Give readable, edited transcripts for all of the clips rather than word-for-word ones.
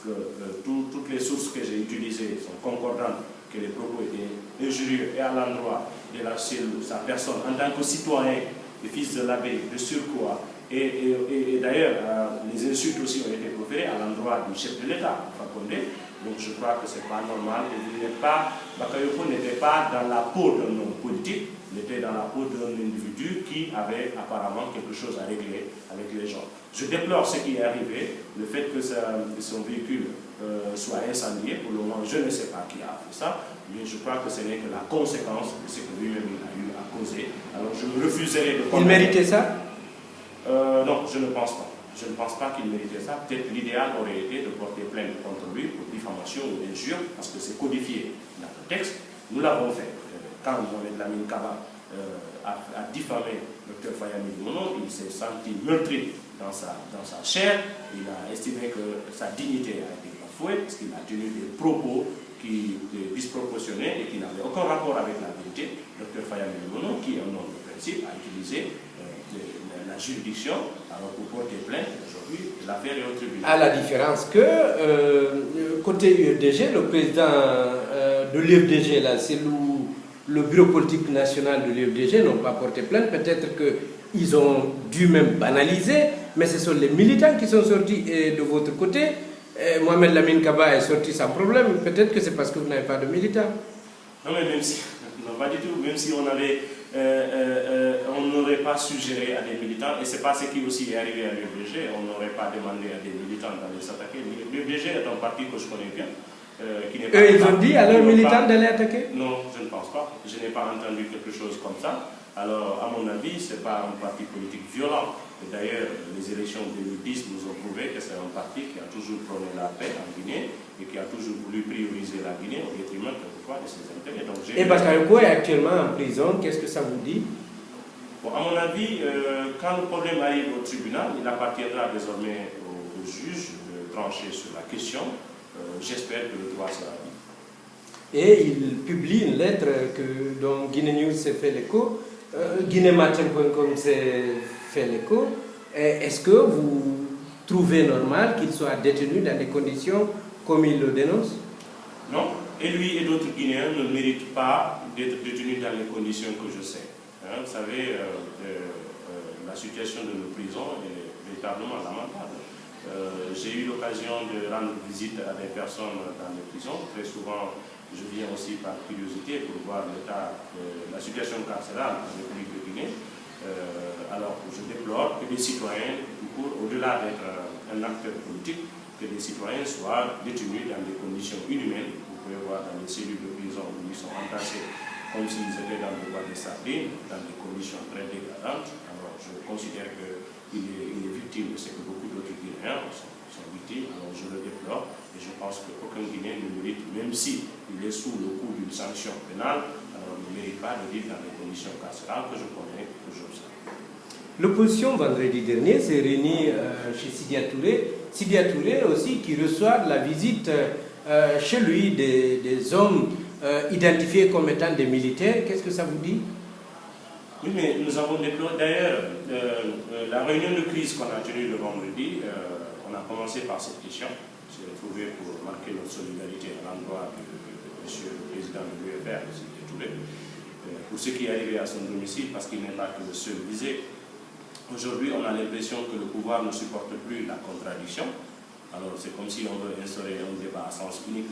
que toutes les sources que j'ai utilisées sont concordantes, que les propos étaient injurieux et à l'endroit de sa personne en tant que citoyen, le fils de l'abbé, de surcroît. Et d'ailleurs, les insultes aussi ont été proférées à l'endroit du chef de l'État, Fakonde. Donc je crois que ce n'est pas normal. Bakayoko n'était pas dans la peau d'un homme politique, il était dans la peau d'un individu qui avait apparemment quelque chose à régler avec les gens. Je déplore ce qui est arrivé, le fait que son véhicule soit incendié. Pour le moment, je ne sais pas qui a fait ça, mais je crois que ce n'est que la conséquence de ce que lui-même a eu à causer. Alors je me refuserai de... Il méritait ça? Non, je ne pense pas. Je ne pense pas qu'il méritait ça. Peut-être l'idéal aurait été de porter plainte contre lui pour diffamation ou injure, parce que c'est codifié dans le texte. Nous l'avons fait. Quand Mohamed Lamine Kaba a diffamé le Dr Fayami Mono, il s'est senti meurtri dans sa chair. Il a estimé que sa dignité a été bafouée, parce qu'il a tenu des propos qui étaient disproportionnés et qui n'avaient aucun rapport avec la vérité. Dr Fayami Mono, qui est un homme de principe, a utilisé la juridiction, alors pour porter plainte, aujourd'hui, l'affaire est au tribunal. À la différence que, côté UFDG, le président de l'UFDG, là, c'est le bureau politique national de l'UFDG, n'ont pas porté plainte. Peut-être qu'ils ont dû même banaliser, mais ce sont les militants qui sont sortis. Et de votre côté, Mohamed Lamine Kaba est sorti sans problème. Peut-être que c'est parce que vous n'avez pas de militants. Non, mais même si, non, pas du tout, même si on avait... on n'aurait pas suggéré à des militants, et c'est pas ce qui aussi est arrivé à l'UFDG, on n'aurait pas demandé à des militants d'aller s'attaquer. L'UFDG est un parti que je connais bien. Ils ont dit à leurs militants d'aller attaquer? Non, je ne pense pas. Je n'ai pas entendu quelque chose comme ça. Alors, à mon avis, ce n'est pas un parti politique violent. D'ailleurs, les élections de 2010 nous ont prouvé que c'est un parti qui a toujours prôné la paix en Guinée et qui a toujours voulu prioriser la Guinée au détriment quelquefois de ses intérêts. Donc, et Bakayoko est actuellement en prison, qu'est-ce que ça vous dit? Bon, à mon avis, quand le problème arrive au tribunal, il appartiendra désormais aux juges de trancher sur la question. J'espère que le droit sera dit. Et il publie une lettre dont Guinée News s'est fait l'écho, guinématin.com s'est fait l'écho. Est-ce que vous trouvez normal qu'il soit détenu dans des conditions comme il le dénonce? Non, et lui et d'autres Guinéens ne méritent pas d'être détenus dans les conditions que je sais. Vous savez, la situation de nos prisons est véritablement lamentable. J'ai eu l'occasion de rendre visite à des personnes dans les prisons. Très souvent, je viens aussi par curiosité pour voir la situation carcérale en République de Guinée. Alors, je déplore que des citoyens, au-delà d'être un acteur politique, que des citoyens soient détenus dans des conditions inhumaines. Vous pouvez voir dans les cellules de prison où ils sont entassés comme s'ils étaient dans des boîtes de sardines, dans des conditions très dégradantes. Alors, je considère qu'il est victime de ce que beaucoup d'autres Guinéens sont victimes. Alors, je le déplore et je pense qu'aucun Guinéen ne mérite, même s'il est sous le coup d'une sanction pénale, alors il ne mérite pas de vivre dans des conditions carcérales que je connais, que j'observe. L'opposition, vendredi dernier, s'est réunie chez Sidia Touré. Sidia Touré aussi qui reçoit de la visite chez lui des hommes identifiés comme étant des militaires. Qu'est-ce que ça vous dit? Oui, mais nous avons déploré. D'ailleurs, la réunion de crise qu'on a tenue le vendredi, on a commencé par cette question. C'est trouvé pour marquer notre solidarité à l'endroit de monsieur le président de l'UFR, Sidia Touré, pour ce qui est arrivé à son domicile, parce qu'il n'est pas que le seul visé. Aujourd'hui, on a l'impression que le pouvoir ne supporte plus la contradiction. Alors, c'est comme si on veut instaurer un débat à sens unique.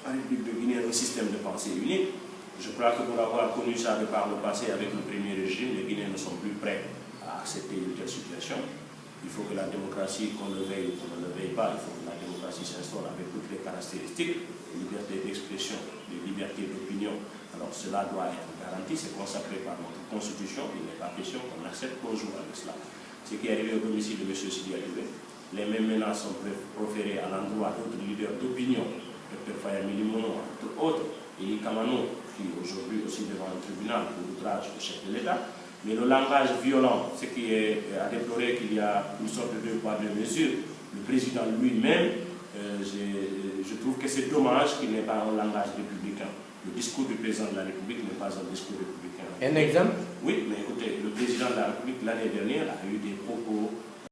En République de Guinée, un système de pensée unique. Je crois que pour avoir connu ça de par le passé avec le premier régime, les Guinéens ne sont plus prêts à accepter une telle situation. Il faut que la démocratie, qu'on le veuille ou qu'on ne le veuille pas, il faut que la démocratie s'instaure avec toutes les caractéristiques, liberté d'expression, de liberté d'opinion. Alors cela doit être garanti, c'est consacré par notre constitution, il n'est pas question qu'on accepte qu'on joue avec cela. Ce qui est arrivé au domicile de M. Sidia Touré, les mêmes menaces sont proférées à l'endroit d'autres leaders d'opinion, Dr Fayami Mono, entre autres, et Kamano, qui est aujourd'hui aussi devant un tribunal pour outrage du chef de l'État. Mais le langage violent, ce qui est à déplorer qu'il y a une sorte de deux poids deux mesures, le président lui-même, je trouve que c'est dommage qu'il n'ait pas un langage républicain. Le discours du président de la République n'est pas un discours républicain. Un exemple? Oui, mais écoutez, le président de la République l'année dernière a eu des propos